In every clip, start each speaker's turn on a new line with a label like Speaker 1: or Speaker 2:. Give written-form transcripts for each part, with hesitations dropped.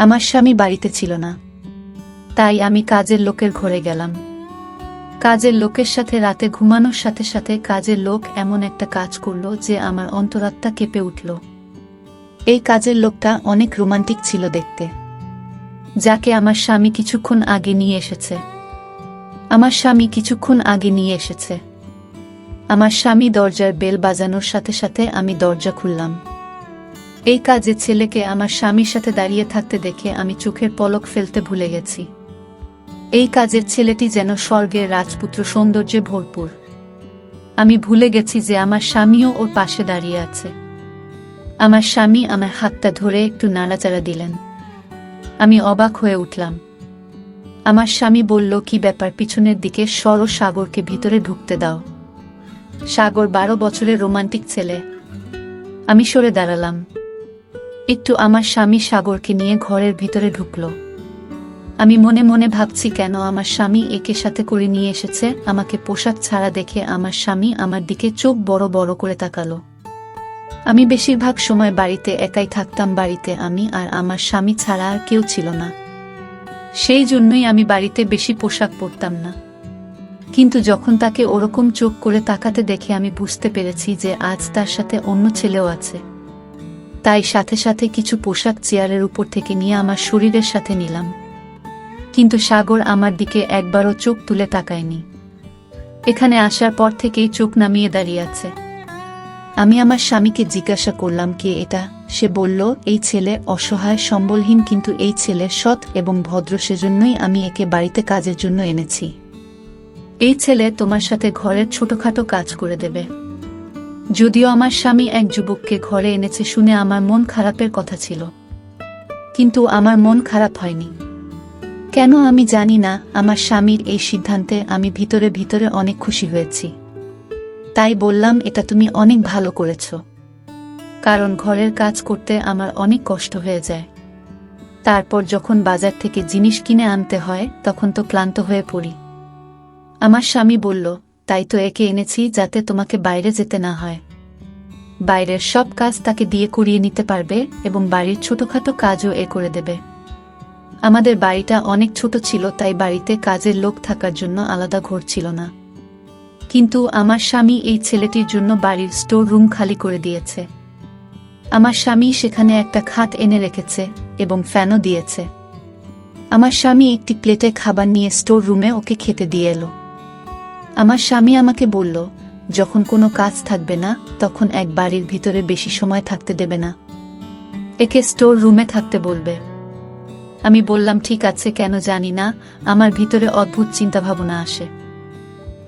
Speaker 1: আমার স্বামী বাড়িতে ছিল না, তাই আমি কাজের লোকের ঘরে গেলাম। কাজের লোকের সাথে রাতে ঘুমানোর সাথে সাথে কাজের লোক এমন একটা কাজ করল যে আমার অন্তরাত্মা কেঁপে উঠল। এই কাজের লোকটা অনেক রোমান্টিক ছিল দেখতে, যাকে আমার স্বামী কিছুক্ষণ আগে নিয়ে এসেছে। আমার স্বামী দরজার বেল বাজানোর সাথে সাথে আমি দরজা খুললাম। এই কাজের ছেলেকে আমার স্বামীর সাথে দাঁড়িয়ে থাকতে দেখে আমি চোখের পলক ফেলতে ভুলে গেছি। এই কাজের ছেলেটি যেন স্বর্গের রাজপুত্র সৌন্দর্যে ভরপুর। আমি ভুলে গেছি যে আমার স্বামীও ওর পাশে দাঁড়িয়ে আছে। আমার স্বামী আমার হাতটা ধরে একটু নাড়াচাড়া দিলেন। আমি অবাক হয়ে উঠলাম। আমার স্বামী বলল, কি ব্যাপার, পিছনের দিকে সরো, সাগরকে ভিতরে ঢুকতে দাও। সাগর 12 বছরের রোমান্টিক ছেলে। আমি সরে দাঁড়ালাম একটু। আমার স্বামী সাগরকে নিয়ে ঘরের ভিতরে ঢুকল। আমি মনে মনে ভাবছি, কেন আমার স্বামী একে সাথে করে নিয়ে এসেছে। আমাকে পোশাক ছাড়া দেখে আমার স্বামী আমার দিকে চোখ বড় বড় করে তাকালো। আমি বেশিরভাগ সময় বাড়িতে একাই থাকতাম। বাড়িতে আমি আর আমার স্বামী ছাড়া আর কেউ ছিল না। সেই জন্যই আমি বাড়িতে বেশি পোশাক পরতাম না। কিন্তু যখন তাকে ওরকম চোখ করে তাকাতে দেখে আমি বুঝতে পেরেছি যে আজ তার সাথে অন্য ছেলেও আছে। তাই সাথে সাথে কিছু পোশাক চেয়ারের উপর থেকে নিয়ে আমার শরীরের সাথে নিলাম। কিন্তু সাগর আমার দিকে একবারও চোখ তুলে তাকায়নি। এখানে আসার পর থেকেই চোখ নামিয়ে দাঁড়িয়ে আছে। আমি আমার স্বামীকে জিজ্ঞাসা করলাম, কে এটা? সে বলল, এই ছেলে অসহায় সম্বলহীন, কিন্তু এই ছেলে সৎ এবং ভদ্র, সেজন্যই আমি একে বাড়িতে কাজের জন্য এনেছি। এই ছেলে তোমার সাথে ঘরের ছোটখাটো কাজ করে দেবে। যদিও আমার স্বামী এক যুবককে ঘরে এনেছে শুনে আমার মন খারাপের কথা ছিল, কিন্তু আমার মন খারাপ হয়নি। কেন আমি জানি না। আমার স্বামীর এই সিদ্ধান্তে আমি ভিতরে ভিতরে অনেক খুশি হয়েছি। তাই বললাম, এটা তুমি অনেক ভালো করেছ, কারণ ঘরের কাজ করতে আমার অনেক কষ্ট হয়ে যায়। তারপর যখন বাজার থেকে জিনিস কিনে আনতে হয় তখন তো ক্লান্ত হয়ে পড়ি। আমার স্বামী বলল, তাই তো একে এনেছি, যাতে তোমাকে বাইরে যেতে না হয়। বাইরের সব কাজ তাকে দিয়ে করিয়ে নিতে পারবে এবং বাড়ির ছোটখাটো কাজও এ করে দেবে। আমাদের বাড়িটা অনেক ছোট ছিল, তাই বাড়িতে কাজের লোক থাকার জন্য আলাদা ঘর ছিল না। কিন্তু আমার স্বামী এই ছেলেটির জন্য বাড়ির স্টোর রুম খালি করে দিয়েছে। আমার স্বামী সেখানে একটা খাট এনে রেখেছে এবং ফ্যানও দিয়েছে। আমার স্বামী একটি প্লেটে খাবার নিয়ে স্টোর রুমে ওকে খেতে দিয়ে এলো। আমার স্বামী আমাকে বলল, যখন কোনো কাজ থাকবে না তখন এক বাড়ির ভিতরে বেশি সময় থাকতে দেবে না, একে স্টোর রুমে থাকতে বলবে। আমি বললাম, ঠিক আছে। কেন জানি না, আমার ভিতরে অদ্ভুত চিন্তাভাবনা আসে,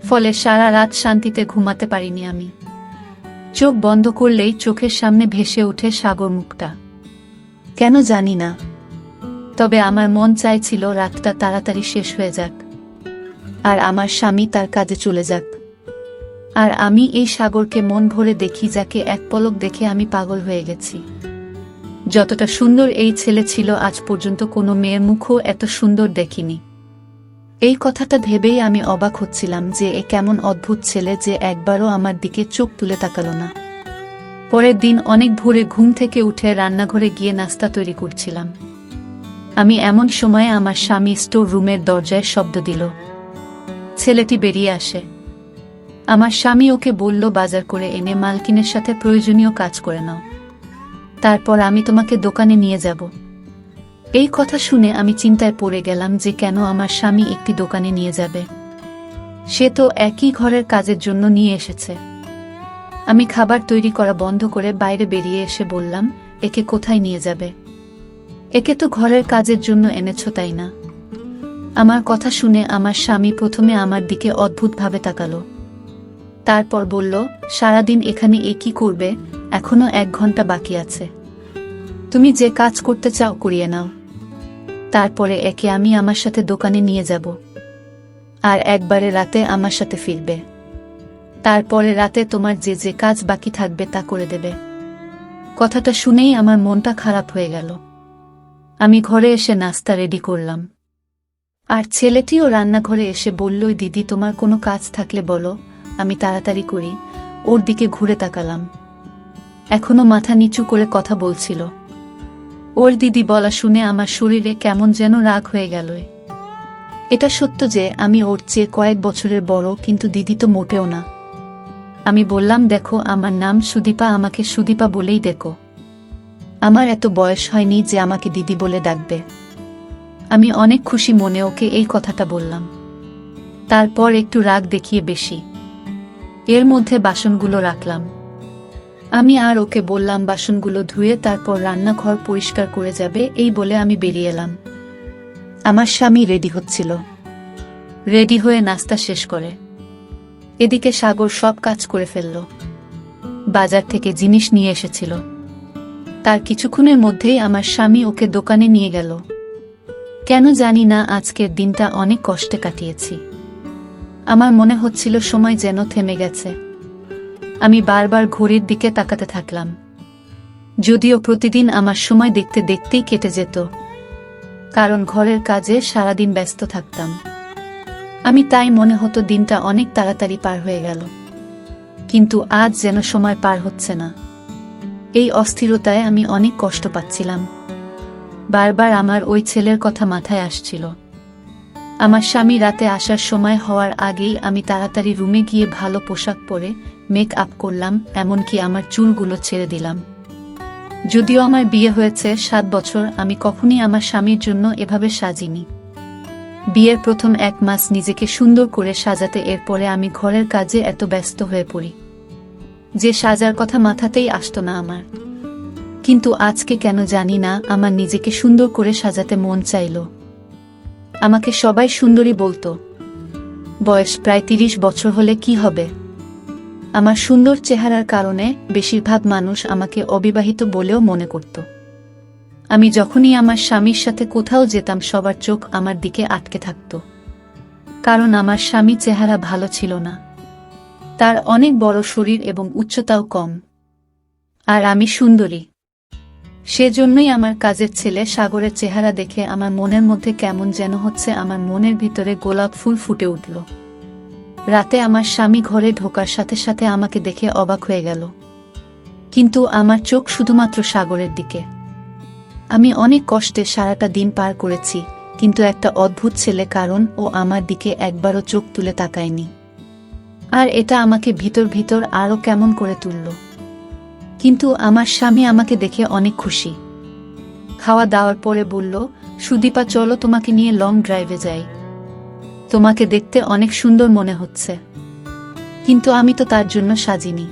Speaker 1: ফলে সারা রাত শান্তিতে ঘুমাতে পারিনি আমি। চোখ বন্ধ করলেই চোখের সামনে ভেসে ওঠে সাগর মুখটা। কেন জানি না, তবে আমার মন চাইছিল রাতটা তাড়াতাড়ি শেষ হয়ে যাক আর আমার স্বামী তার কাজে চলে যাক, আর আমি এই সাগরকে মন ভরে দেখি, যাকে এক পলক দেখে আমি পাগল হয়ে গেছি। যতটা সুন্দর এই ছেলে ছিল, আজ পর্যন্ত কোনো মেয়ের মুখও এত সুন্দর দেখিনি। এই কথাটা ভেবেই আমি অবাক হচ্ছিলাম যে এ কেমন অদ্ভুত ছেলে যে একবারও আমার দিকে চোখ তুলে তাকালো না। পরের দিন অনেক ভোরে ঘুম থেকে উঠে রান্নাঘরে গিয়ে নাস্তা তৈরি করছিলাম। আমি এমন সময়ে আমার স্বামী স্টোর রুমের দরজায় শব্দ দিল। ছেলেটি বেরিয়ে আসে। আমার স্বামী ওকে বলল, বাজার করে এনে মালকিনের সাথে প্রয়োজনীয় কাজ করে নাও, তারপর আমি তোমাকে দোকানে নিয়ে যাব। এই কথা শুনে আমি চিন্তায় পড়ে গেলাম যে কেন আমার স্বামী একটি দোকানে নিয়ে যাবে। সে তো একই ঘরের কাজের জন্য নিয়ে এসেছে। আমি খাবার তৈরি করা বন্ধ করে বাইরে বেরিয়ে এসে বললাম, একে কোথায় নিয়ে যাবে? একে তো ঘরের কাজের জন্য এনেছো, তাই না? আমার কথা শুনে আমার স্বামী প্রথমে আমার দিকে অদ্ভুতভাবে তাকালো, তারপর বলল, সারাদিন এখানে এ কি করবে? এখনো 1 ঘন্টা বাকি আছে, তুমি যে কাজ করতে চাও করিয়ে নাও, তারপরে একে আমি আমার সাথে দোকানে নিয়ে যাব, আর একবারে রাতে আমার সাথে ফিরবে। তারপরে রাতে তোমার যে যে কাজ বাকি থাকবে তা করে দেবে। কথাটা শুনেই আমার মনটা খারাপ হয়ে গেল। আমি ঘরে এসে নাস্তা রেডি করলাম, আর ছেলেটিও রান্নাঘরে এসে বলল, দিদি, তোমার কোনো কাজ থাকলে বলো, আমি তাড়াতাড়ি করি। ওর দিকে ঘুরে তাকালাম, এখনো মাথা নিচু করে কথা বলছিল। ওর দিদি বলা শুনে আমার শরীরে কেমন যেন রাগ হয়ে গেল। এটা সত্য যে আমি ওর চেয়ে কয়েক বছরের বড়, কিন্তু দিদি তো মোটেও না। আমি বললাম, দেখো, আমার নাম সুদীপা, আমাকে সুদীপা বলেই ডেকো। আমার এত বয়স হয়নি যে আমাকে দিদি বলে ডাকবে। আমি অনেক খুশি মনে ওকে এই কথাটা বললাম। তারপর একটু রাগ দেখিয়ে বেশি এর মধ্যে বাসনগুলো রাখলাম। আমি আর ওকে বললাম বাসনগুলো ধুয়ে তারপর রান্নাঘর পরিষ্কার করে যাবে, এই বলে আমি বেরিয়ে এলাম। আমার স্বামী রেডি হচ্ছিল। রেডি হয়ে নাস্তা শেষ করে এদিকে সাগর সব কাজ করে ফেলল। বাজার থেকে জিনিস নিয়ে এসেছিল। তার কিছুক্ষণের মধ্যেই আমার স্বামী ওকে দোকানে নিয়ে গেল। কেন জানি না আজকের দিনটা অনেক কষ্টে কাটিয়েছি। আমার মনে হচ্ছিল সময় যেন থেমে গেছে। আমি বারবার ঘড়ির দিকে তাকাতে থাকলাম, যদিও প্রতিদিন আমার সময় দেখতে দেখতেই কেটে যেত, কারণ ঘরের কাজে সারাদিন ব্যস্ত থাকতাম। আমি তাই মনে হতো দিনটা অনেক তাড়াতাড়ি পার হয়ে গেল, কিন্তু আজ যেন সময় পার হচ্ছে না। এই অস্থিরতায় আমি অনেক কষ্ট পাচ্ছিলাম। বারবার আমার ওই ছেলের কথা মাথায় আসছিল। আমার স্বামী রাতে আসার সময় হওয়ার আগেই আমি তাড়াতাড়ি রুমে গিয়ে ভালো পোশাক পরে মেক আপ করলাম, এমনকি আমার চুলগুলো ছেড়ে দিলাম। যদিও আমার বিয়ে হয়েছে 7 বছর, আমি কখনই আমার স্বামীর জন্য এভাবে সাজিনি। বিয়ের প্রথম 1 মাস নিজেকে সুন্দর করে সাজাতে, এরপরে আমি ঘরের কাজে এত ব্যস্ত হয়ে পড়ি যে সাজার কথা মাথাতেই আসতো না আমার। কিন্তু আজকে কেন জানি না আমার নিজেকে সুন্দর করে সাজাতে মন চাইল। আমাকে সবাই সুন্দরী বলতো। বয়স প্রায় 30 বছর হলে কি হবে? আমার সুন্দর চেহারার কারণে বেশিরভাগ মানুষ আমাকে অবিবাহিত বলেও মনে করত। আমি যখনই আমার স্বামীর সাথে কোথাও যেতাম সবার চোখ আমার দিকে আটকে থাকত, কারণ আমার স্বামী চেহারা ভালো ছিল না। তার অনেক বড় শরীর এবং উচ্চতাও কম, আর আমি সুন্দরী। সেজন্যই আমার কাজের ছেলে সাগরের চেহারা দেখে আমার মনের মধ্যে কেমন যেন হচ্ছে, আমার মনের ভিতরে গোলাপ ফুল ফুটে উঠল। রাতে আমার স্বামী ঘরে ঢোকার সাথে সাথে আমাকে দেখে অবাক হয়ে গেল, কিন্তু আমার চোখ শুধুমাত্র সাগরের দিকে। আমি অনেক কষ্টে সারাটা দিন পার করেছি, কিন্তু একটা অদ্ভুত ছেলে, কারণ ও আমার দিকে একবারও চোখ তুলে তাকায়নি। আর এটা আমাকে ভিতর ভিতর আরও কেমন করে তুলল। কিন্তু আমার স্বামী আমাকে দেখে অনেক খুশি। খাওয়া দাওয়ার পরে বলল, সুদীপা, চলো তোমাকে নিয়ে লং ড্রাইভে যাই। তোমাকে দেখতে অনেক সুন্দর মনে হচ্ছে। কিন্তু আমি তো তার জন্য সাজিনি।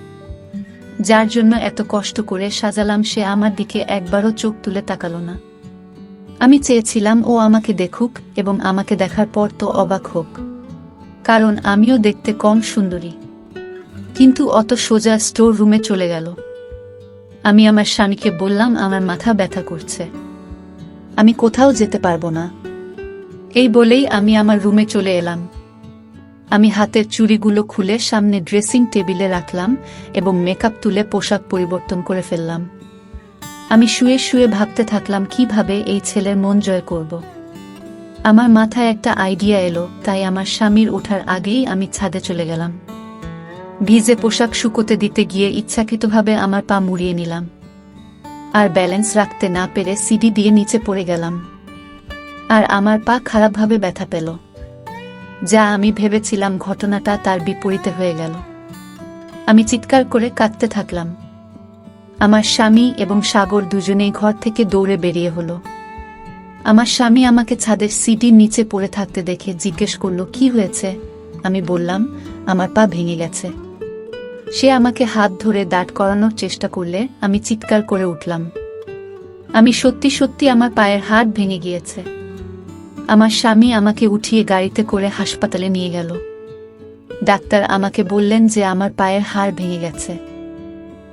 Speaker 1: যার জন্য এত কষ্ট করে সাজালাম সে আমার দিকে একবারও চোখ তুলে তাকালো না। আমি চেয়েছিলাম ও আমাকে দেখুক এবং আমাকে দেখার পর তো অবাক হোক, কারণ আমিও দেখতে কম সুন্দরী। কিন্তু অত সোজা স্টোর রুমে চলে গেল। আমি আমার স্বামীকে বললাম, আমার মাথা ব্যথা করছে, আমি কোথাও যেতে পারবো না। এই বলেই আমি আমার রুমে চলে এলাম। আমি হাতের চুড়িগুলো খুলে সামনে ড্রেসিং টেবিলে রাখলাম এবং মেকআপ তুলে পোশাক পরিবর্তন করে ফেললাম। আমি শুয়ে শুয়ে ভাবতে থাকলাম কিভাবে এই ছেলের মন জয় করব। আমার মাথায় একটা আইডিয়া এলো, তাই আমার স্বামীর ওঠার আগেই আমি ছাদে চলে গেলাম। ভিজে পোশাক শুকোতে দিতে গিয়ে ইচ্ছাকৃতভাবে আমার পা মুড়িয়ে নিলাম, আর ব্যালেন্স রাখতে না পেরে সিঁড়ি দিয়ে নিচে পড়ে গেলাম। আর আমার পা খারাপভাবে ব্যথা পেল। যা আমি ভেবেছিলাম ঘটনাটা তার বিপরীতে হয়ে গেল। আমি চিৎকার করে কাঁদতে থাকলাম। আমার স্বামী এবং সাগর দুজনেই ঘর থেকে দৌড়ে বেরিয়ে হলো। আমার স্বামী আমাকে ছাদের সিঁড়ির নিচে পড়ে থাকতে দেখে জিজ্ঞেস করলো, কি হয়েছে? আমি বললাম, আমার পা ভেঙে গেছে। সে আমাকে হাত ধরে দাঁড় করানোর চেষ্টা করলে আমি চিৎকার করে উঠলাম, আমি সত্যি সত্যি আমার পায়ের হাড় ভেঙে গিয়েছে। আমার স্বামী আমাকে উঠিয়ে গাড়িতে করে হাসপাতালে নিয়ে গেল। ডাক্তার আমাকে বললেন যে আমার পায়ের হাড় ভেঙে গেছে,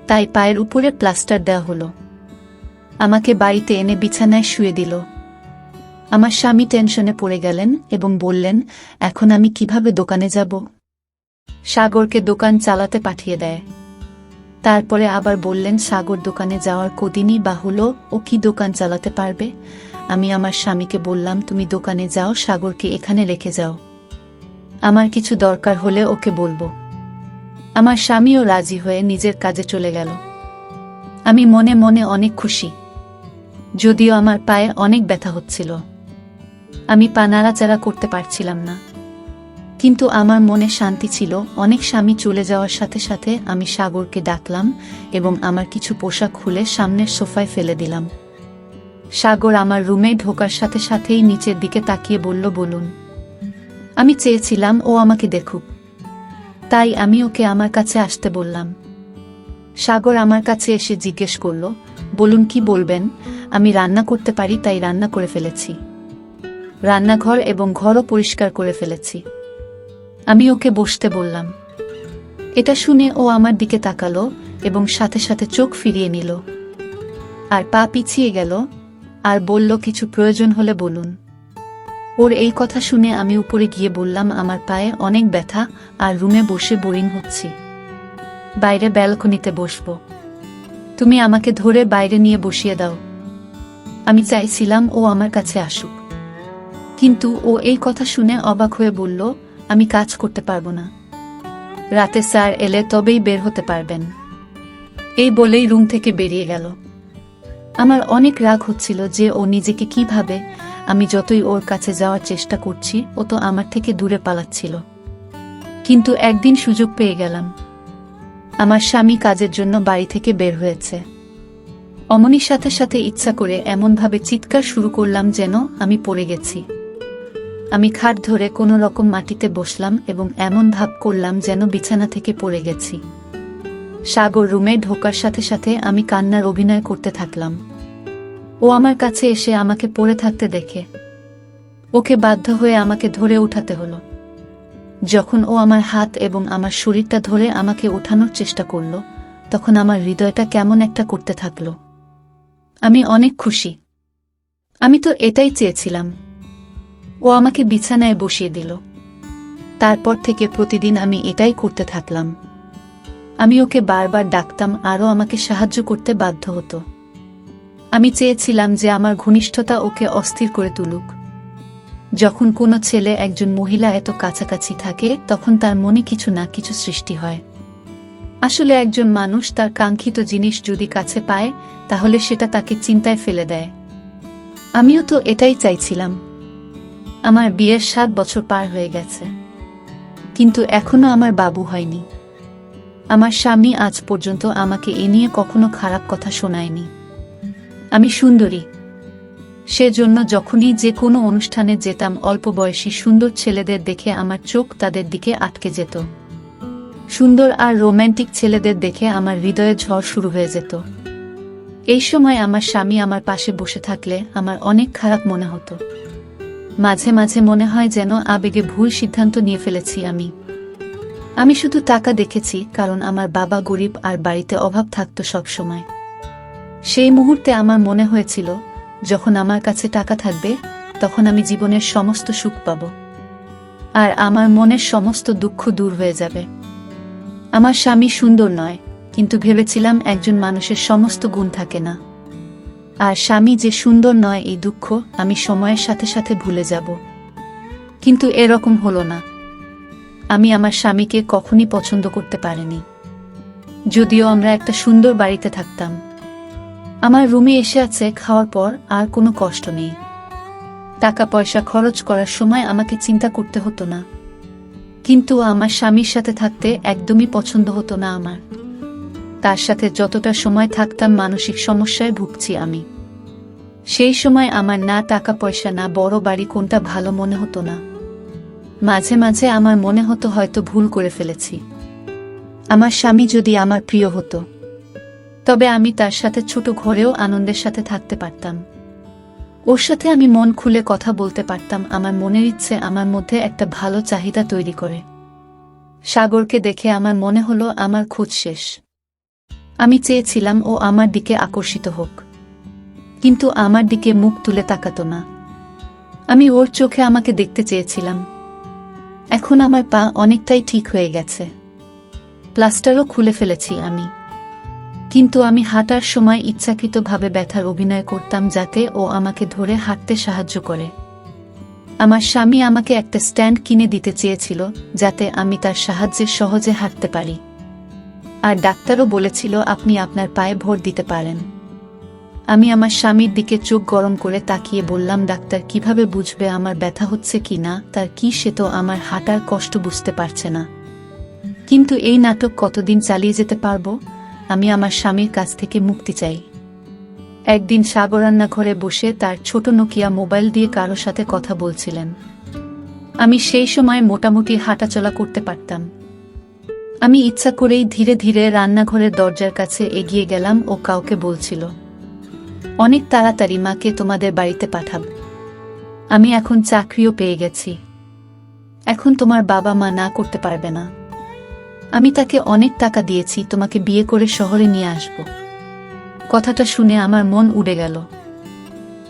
Speaker 1: তাই পায়ের উপরে প্লাস্টার দেওয়া হলো। আমাকে বাড়িতে এনে বিছানায় শুয়ে দিল। আমার স্বামী টেনশনে পড়ে গেলেন এবং বললেন, এখন আমি কিভাবে দোকানে যাব? সাগরকে দোকান চালাতে পাঠিয়ে দেয়। তারপরে আবার বললেন, সাগর দোকানে যাওয়ার কদিনই বা হলো, ও কি দোকান চালাতে পারবে? আমি আমার স্বামীকে বললাম, তুমি দোকানে যাও, সাগরকে এখানে রেখে যাও, আমার কিছু দরকার হলে ওকে বলবো। আমার স্বামীও রাজি হয়ে নিজের কাজে চলে গেল। আমি মনে মনে অনেক খুশি। যদিও আমার পায়ে অনেক ব্যথা হচ্ছিল। আমি পা নাড়াচাড়া করতে পারছিলাম না, কিন্তু আমার মনে শান্তি ছিল। অনেক স্বামী চলে যাওয়ার সাথে সাথে আমি সাগরকে ডাকলাম এবং আমার কিছু পোশাক খুলে সামনের সোফায় ফেলে দিলাম। সাগর আমার রুমে ঢোকার সাথে সাথেই নিচের দিকে তাকিয়ে বলল, বলুন। আমি চেয়েছিলাম ও আমাকে দেখুক, তাই আমি ওকে আমার কাছে আসতে বললাম। সাগর আমার কাছে এসে জিজ্ঞেস করল, বলুন কি বলবেন? আমি রান্না করতে পারি, তাই রান্না করে ফেলেছি। রান্নাঘর এবং ঘরও পরিষ্কার করে ফেলেছি। আমি ওকে বসতে বললাম। এটা শুনে ও আমার দিকে তাকালো এবং সাথে সাথে চোখ ফিরিয়ে নিল আর পা পিছিয়ে গেল আর বলল, কিছু প্রয়োজন হলে বলুন। ওর এই কথা শুনে আমি উপরে গিয়ে বললাম, আমার পায়ে অনেক ব্যথা আর রুমে বসে বোরিং হচ্ছি, বাইরে ব্যালকনিতে বসবো। তুমি আমাকে ধরে বাইরে নিয়ে বসিয়ে দাও। আমি চাইছিলাম ও আমার কাছে আসুক, কিন্তু ও এই কথা শুনে অবাক হয়ে বলল, আমি কাজ করতে পারবো না, রাতে স্যার এলে তবেই বের হতে পারবেন। এই বলেই রুম থেকে বেরিয়ে গেল। আমার অনেক রাগ হচ্ছিল যে ও নিজেকে কি ভাবে। আমি যতই ওর কাছে যাওয়ার চেষ্টা করছি, ও তো আমার থেকে দূরে পালাচ্ছিল। কিন্তু একদিন সুযোগ পেয়ে গেলাম। আমার স্বামী কাজের জন্য বাড়ি থেকে বের হয়েছে। অমনির সাথে সাথে ইচ্ছা করে এমনভাবে চিৎকার শুরু করলাম যেন আমি পড়ে গেছি। আমি খাট ধরে কোনো রকম মাটিতে বসলাম এবং এমন ভাব করলাম যেন বিছানা থেকে পড়ে গেছি। সাগর রুমে ঢোকার সাথে সাথে আমি কান্নার অভিনয় করতে থাকলাম। ও আমার কাছে এসে আমাকে পড়ে থাকতে দেখে ওকে বাধ্য হয়ে আমাকে ধরে উঠাতে হলো। যখন ও আমার হাত এবং আমার শরীরটা ধরে আমাকে ওঠানোর চেষ্টা করল, তখন আমার হৃদয়টা কেমন একটা করতে থাকলো। আমি অনেক খুশি। আমি তো এটাই চেয়েছিলাম। ও আমাকে বিছানায় বসিয়ে দিল। তারপর থেকে প্রতিদিন আমি এটাই করতে থাকলাম। আমি ওকে বারবার ডাকতাম, আরও আমাকে সাহায্য করতে বাধ্য হতো। আমি চেয়েছিলাম যে আমার ঘনিষ্ঠতা ওকে অস্থির করে তুলুক। যখন কোনো ছেলে একজন মহিলা এত কাছাকাছি থাকে, তখন তার মনে কিছু না কিছু সৃষ্টি হয়। আসলে একজন মানুষ তার কাঙ্ক্ষিত জিনিস যদি কাছে পায়, তাহলে সেটা তাকে চিন্তায় ফেলে দেয়। আমিও তো এটাই চাইছিলাম। আমার বিয়ের 7 বছর পার হয়ে গেছে, কিন্তু এখনো আমার বাবু হয়নি। আমার স্বামী আজ পর্যন্ত আমাকে এ নিয়ে কখনো খারাপ কথা শোনায়নি। আমি সুন্দরী, সেজন্য যখনই যে কোনো অনুষ্ঠানে যেতাম, অল্প বয়সী সুন্দর ছেলেদের দেখে আমার চোখ তাদের দিকে আটকে যেত। সুন্দর আর রোম্যান্টিক ছেলেদের দেখে আমার হৃদয়ে ঝড় শুরু হয়ে যেত। এই সময় আমার স্বামী আমার পাশে বসে থাকলে আমার অনেক খারাপ মনে হতো। মাঝে মাঝে মনে হয় যেন আবেগে ভুল সিদ্ধান্ত নিয়ে ফেলেছি আমি শুধু টাকা দেখেছি, কারণ আমার বাবা গরিব আর বাড়িতে অভাব থাকতো সব সময়। সেই মুহূর্তে আমার মনে হয়েছিল, যখন আমার কাছে টাকা থাকবে, তখন আমি জীবনের সমস্ত সুখ পাব আর আমার মনের সমস্ত দুঃখ দূর হয়ে যাবে। আমার স্বামী সুন্দর নয়, কিন্তু ভেবেছিলাম একজন মানুষের সমস্ত গুণ থাকে না। আর স্বামী যে সুন্দর নয়, এই দুঃখ আমি সময়ের সাথে সাথে ভুলে যাব। কিন্তু এরকম হলো না। আমি আমার স্বামীকে কখনই পছন্দ করতে পারিনি, যদিও আমরা একটা সুন্দর বাড়িতে থাকতাম। আমার রুমে এসে আছে, খাওয়ার পর আর কোনো কষ্ট নেই। টাকা পয়সা খরচ করার সময় আমাকে চিন্তা করতে হতো না। কিন্তু আমার স্বামীর সাথে থাকতে একদমই পছন্দ হতো না আমার। তার সাথে যতটা সময় থাকতাম, মানসিক সমস্যায় ভুগছি আমি। সেই সময় আমার না টাকা পয়সা না বড় বাড়ি কোনটা ভালো মনে হতো না। মাঝে মাঝে আমার মনে হতো হয়তো ভুল করে ফেলেছি। আমার স্বামী যদি আমার প্রিয় হতো, তবে আমি তার সাথে ছোট ঘরেও আনন্দের সাথে থাকতে পারতাম। ওর সাথে আমি মন খুলে কথা বলতে পারতাম। আমার মনের ইচ্ছে আমার মধ্যে একটা ভালো চাহিদা তৈরি করে। সাগরকে দেখে আমার মনে হলো আমার খোঁজ শেষ। আমি চেয়েছিলাম ও আমার দিকে আকর্ষিত হোক, কিন্তু আমার দিকে মুখ তুলে তাকাতো না। আমি ওর চোখে আমাকে দেখতে চেয়েছিলাম। এখন আমার পা অনেকটাই ঠিক হয়ে গেছে, প্লাস্টারও খুলে ফেলেছি আমি। কিন্তু আমি হাঁটার সময় ইচ্ছাকৃতভাবে ব্যথার অভিনয় করতাম, যাতে ও আমাকে ধরে হাঁটতে সাহায্য করে। আমার স্বামী আমাকে একটা স্ট্যান্ড কিনে দিতে চেয়েছিল, যাতে আমি তার সাহায্যে সহজে হাঁটতে পারি। আর ডাক্তারও বলেছিল, আপনি আপনার পায়ে ভর দিতে পারেন। আমি আমার স্বামীর দিকে চোখ গরম করে তাকিয়ে বললাম, ডাক্তার কিভাবে বুঝবে আমার ব্যথা হচ্ছে কি না? তার কি, সে তো আমার হাঁটার কষ্ট বুঝতে পারছে না। কিন্তু এই নাটক কতদিন চালিয়ে যেতে পারবো? আমি আমার স্বামীর কাছ থেকে মুক্তি চাই। একদিন সাগর রান্নাঘরে বসে তার ছোট নোকিয়া মোবাইল দিয়ে কারো সাথে কথা বলছিলেন। আমি সেই সময় মোটামুটি হাঁটাচলা করতে পারতাম। আমি ইচ্ছা করেই ধীরে ধীরে রান্নাঘরের দরজার কাছে এগিয়ে গেলাম। ও কাউকে বলছিল, অনেক তাড়াতাড়ি মাকে তোমাদের বাড়িতে পাঠাব। আমি এখন চাকরিও পেয়ে গেছি। এখন তোমার বাবা মা না করতে পারবে না। আমি তাকে অনেক টাকা দিয়েছি, তোমাকে বিয়ে করে শহরে নিয়ে আসব। কথাটা শুনে আমার মন উড়ে গেল।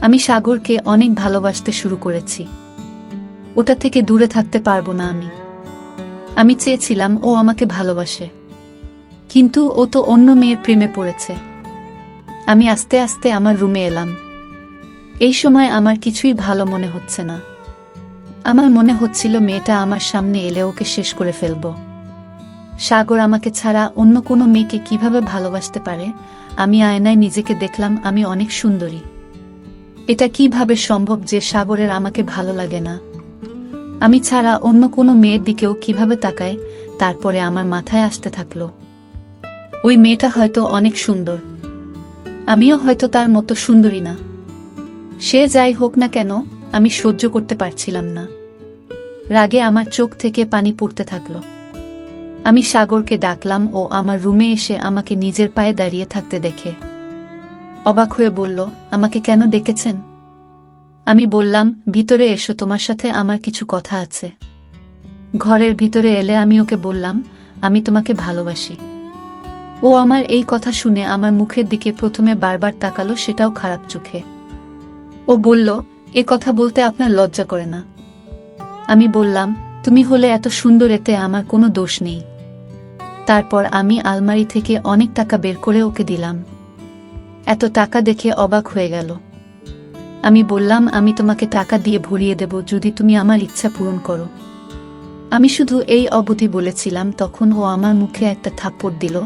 Speaker 1: আমি সাগরকে অনেক ভালোবাসতে শুরু করেছি। ওটা থেকে দূরে থাকতে পারবো না আমি চেয়েছিলাম ও আমাকে ভালোবাসে, কিন্তু ও তো অন্য মেয়ের প্রেমে পড়েছে। আমি আস্তে আস্তে আমার রুমে এলাম। এই সময় আমার কিছুই ভালো মনে হচ্ছে না। আমার মনে হচ্ছিল মেয়েটা আমার সামনে এলে ওকে শেষ করে ফেলব। সাগর আমাকে ছাড়া অন্য কোনো মেয়েকে কিভাবে ভালোবাসতে পারে? আমি আয়নায় নিজেকে দেখলাম, আমি অনেক সুন্দরী। এটা কিভাবে সম্ভব যে সাগরের আমাকে ভালো লাগে না? আমি ছাড়া অন্য কোনো মেয়ের দিকেও কিভাবে তাকায়? তারপরে আমার মাথায় আসতে থাকলো, ওই মেয়েটা হয়তো অনেক সুন্দর, আমিও হয়তো তার মতো সুন্দরী না। সে যাই হোক না কেন, আমি সহ্য করতে পারছিলাম না। রাগে আমার চোখ থেকে পানি পড়তে থাকলো। আমি সাগরকে ডাকলাম। ও আমার রুমে এসে আমাকে নিজের পায়ে দাঁড়িয়ে থাকতে দেখে অবাক হয়ে বলল, আমাকে কেন ডেকেছেন? আমি বললাম, ভিতরে এসো, তোমার সাথে আমার কিছু কথা আছে। ঘরের ভিতরে এলে আমি ওকে বললাম, আমি তোমাকে ভালোবাসি। ও আমার এই কথা শুনে আমার মুখের দিকে প্রথমে বারবার তাকালো, সেটাও খারাপ চোখে। ও বলল, এ কথা বলতে আপনার লজ্জা করে না? আমি বললাম, তুমি হলে এত সুন্দর, এতে আমার কোনো দোষ নেই। তারপর আমি আলমারি থেকে অনেক টাকা বের করে ওকে দিলাম। এত টাকা দেখে অবাক হয়ে গেল। আমি বললাম, আমি তোমাকে টাকা দিয়ে ভরিয়ে দেব যদি তুমি আমার ইচ্ছা পূরণ করো। আমি শুধু এই অবধি বলেছিলাম, তখন ও আমার মুখে একটা থাপ্পড় দিল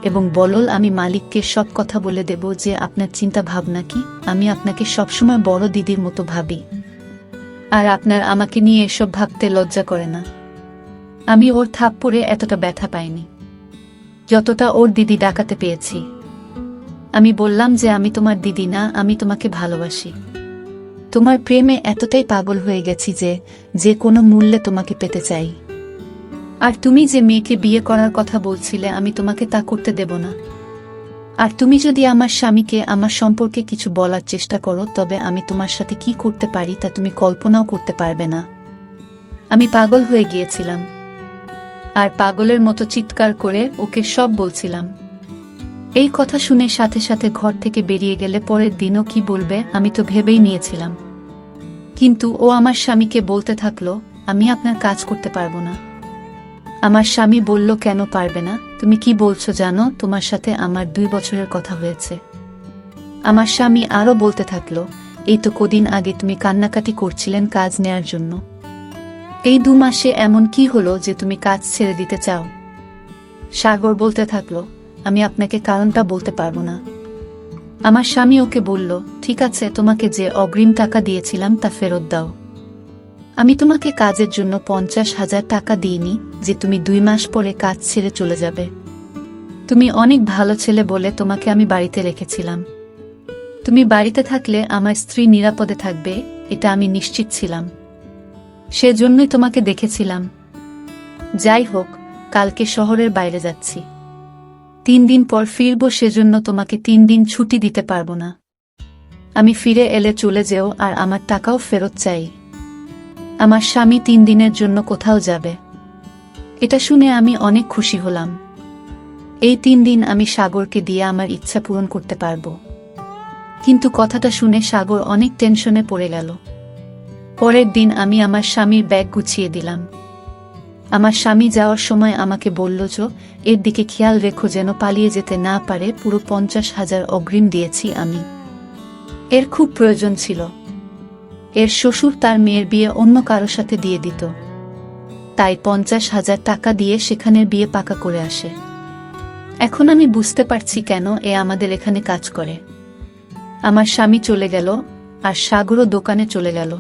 Speaker 1: এবং বলল, আমি মালিককে সব কথা বলে দেব যে আপনার চিন্তা ভাবনা কি। আমি আপনাকে সবসময় বড় দিদির মতো ভাবি, আর আপনার আমাকে নিয়ে এসব ভাবতে লজ্জা করে না। আমি ওর থাপ্পড়ে এতটা ব্যথা পাইনি যতটা ওর দিদি ডাকাতে পেয়েছি। আমি বললাম যে আমি তোমার দিদি না, আমি তোমাকে ভালোবাসি। তোমার প্রেমে এতটাই পাগল হয়ে গেছি যে যে কোনো মূল্যে তোমাকে পেতে চাই। আর তুমি যে মেয়েকে বিয়ে করার কথা বলছিলে, আমি তোমাকে তা করতে দেব না। আর তুমি যদি আমার স্বামীকে আমার সম্পর্কে কিছু বলার চেষ্টা করো, তবে আমি তোমার সাথে কি করতে পারি তা তুমি কল্পনাও করতে পারবে না। আমি পাগল হয়ে গিয়েছিলাম, আর পাগলের মতো চিৎকার করে ওকে সব বলছিলাম। এই কথা শুনে সাথে সাথে ঘর থেকে বেরিয়ে গেলে পরের দিনও কি বলবে আমি তো ভেবেই নিয়েছিলাম। কিন্তু ও আমার স্বামীকে বলতে থাকলো, আমি আপনার কাজ করতে পারবো না। আমার স্বামী বলল, কেন পারবে না? তুমি কি বলছো জানো? তোমার সাথে আমার 2 বছরের কথা হয়েছে। আমার স্বামী আরো বলতে থাকলো, এই তো কদিন আগে তুমি কান্নাকাটি করছিলেন কাজ নেয়ার জন্য। এই 2 মাসে এমন কি হলো যে তুমি কাজ ছেড়ে দিতে চাও? সাগর বলতে থাকলো, আমি আপনাকে কারণটা বলতে পারবো না। আমার স্বামী ওকে বলল, ঠিক আছে, তোমাকে যে অগ্রিম টাকা দিয়েছিলাম তা ফেরত দাও। আমি তোমাকে কাজের জন্য 50,000 টাকা দিইনি যে তুমি 2 মাস পরে কাজ ছেড়ে চলে যাবে। তুমি অনেক ভালো ছেলে বলে তোমাকে আমি বাড়িতে রেখেছিলাম। তুমি বাড়িতে থাকলে আমার স্ত্রী নিরাপদে থাকবে, এটা আমি নিশ্চিত ছিলাম। সেজন্যই তোমাকে দেখেছিলাম। যাই হোক, কালকে শহরের বাইরে যাচ্ছি। 3 দিন পর ফিরব, সেজন্য তোমাকে 3 দিন ছুটি দিতে পারবো না। আমি ফিরে এলে চলে যেও, আর আমার টাকাও ফেরত চাই। আমার স্বামী 3 দিনের জন্য কোথাও যাবে। এটা শুনে আমি অনেক খুশি হলাম। এই 3 দিন আমি সাগরকে দিয়ে আমার ইচ্ছা পূরণ করতে পারবো। কিন্তু কথাটা শুনে সাগর অনেক টেনশনে পড়ে গেল। পরের দিন আমি আমার স্বামীর ব্যাগ গুছিয়ে দিলাম। আমার স্বামী যাওয়ার সময় আমাকে বলল, যে এর দিকে খেয়াল রেখো যেন পালিয়ে যেতে না পারে। পুরো 50,000 অগ্রিম দিয়েছি আমি। এর খুব প্রয়োজন ছিল। এর শ্বশুর তার মেয়ের বিয়ে অন্য কারো সাথে দিয়ে দিত, তাই 50,000 টাকা দিয়ে সেখানের বিয়ে পাকা করে আসে। এখন আমি বুঝতে পারছি কেন এ আমাদের এখানে কাজ করে। আমার স্বামী চলে গেল, আর সাগরও দোকানে চলে গেল।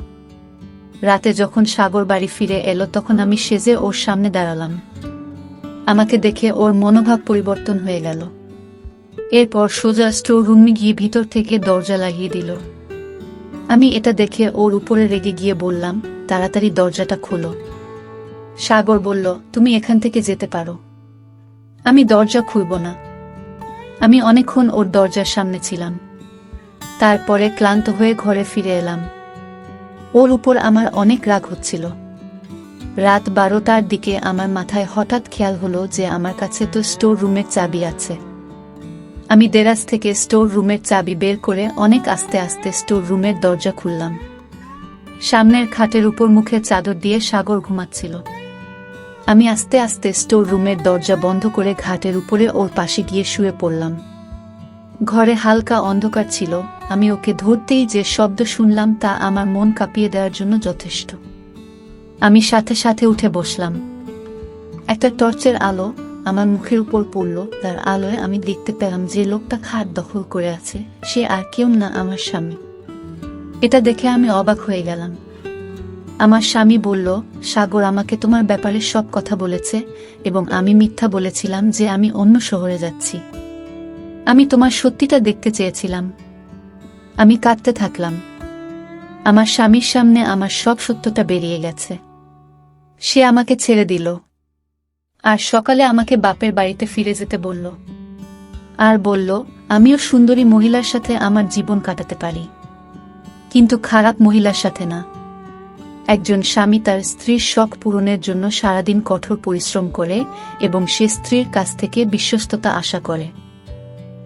Speaker 1: রাতে যখন সাগর বাড়ি ফিরে এলো তখন আমি সেজে ওর সামনে দাঁড়ালাম। আমাকে দেখে ওর মনোভাব পরিবর্তন হয়ে গেল। এরপর সোজা স্টোর রুমে গিয়ে ভিতর থেকে দরজা লাগিয়ে দিল। আমি এটা দেখে ওর উপরে রেগে গিয়ে বললাম, তাড়াতাড়ি দরজাটা খোলো। সাগর বলল, তুমি এখান থেকে যেতে পারো। আমি দরজা খুলব না। আমি অনেকক্ষণ ওর দরজার সামনে ছিলাম। তারপরে ক্লান্ত হয়ে ঘরে ফিরে এলাম। ওর উপর আমার অনেক রাগ হচ্ছিল। রাত 12টার দিকে আমার মাথায় হঠাৎ খেয়াল হলো যে আমার কাছে তো স্টোর রুমের চাবি আছে। আমি দেরাজ থেকে স্টোর রুমের চাবি বের করে অনেক আস্তে আস্তে স্টোর রুমের দরজা খুললাম। সামনের খাটের উপর মুখে চাদর দিয়ে সাগর ঘুমাচ্ছিল। আমি আস্তে আস্তে স্টোর রুমের দরজা বন্ধ করে ঘাটের উপরে ওর পাশে গিয়ে শুয়ে পড়লাম। ঘরে হালকা অন্ধকার ছিল। আমি ওকে ধরতেই যে শব্দ শুনলাম তা আমার মন কাঁপিয়ে দেওয়ার জন্য যথেষ্ট। আমি সাথে সাথে উঠে বসলাম। একটা টর্চের আলো আমার মুখের উপর পড়ল। তার আলোয় আমি দেখতে পেলাম যে লোকটা খাট দখল করে আছে সে আর কেউ না, আমার স্বামী। এটা দেখে আমি অবাক হয়ে গেলাম। আমার স্বামী বলল, সাগর আমাকে তোমার ব্যাপারে সব কথা বলেছে এবং আমি মিথ্যা বলেছিলাম যে আমি অন্য শহরে যাচ্ছি। আমি তোমার সত্যিটা দেখতে চেয়েছিলাম। আমি কাঁদতে থাকলাম। আমার স্বামীর সামনে আমার সব সত্যটা বেরিয়ে গেছে। সে আমাকে ছেড়ে দিল আর সকালে আমাকে বাপের বাড়িতে ফিরে যেতে বলল, আর বলল আমিও সুন্দরী মহিলার সাথে আমার জীবন কাটাতে পারি, কিন্তু খারাপ মহিলার সাথে না। একজন স্বামী তার স্ত্রীর শখ পূরণের জন্য সারাদিন কঠোর পরিশ্রম করে এবং সে স্ত্রীর কাছ থেকে বিশ্বস্ততা আশা করে,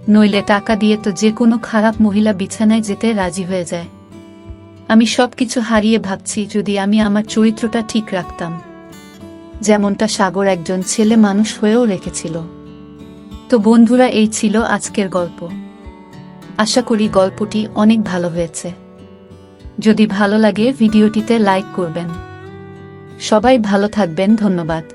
Speaker 1: নইলে টাকা দিয়ে তো যে কোনো খারাপ মহিলা বিছানায় যেতে রাজি হয়ে যায়। আমি সবকিছু হারিয়ে ভাবছি যদি আমি আমার চরিত্রটা ঠিক রাখতাম, যেমনটা সাগর একজন ছেলে মানুষ হয়েও রেখেছিল। তো বন্ধুরা, এই ছিল আজকের গল্প। আশা করি গল্পটি অনেক ভালো হয়েছে। যদি ভালো লাগে ভিডিওটিতে লাইক করবেন। সবাই ভালো থাকবেন। ধন্যবাদ।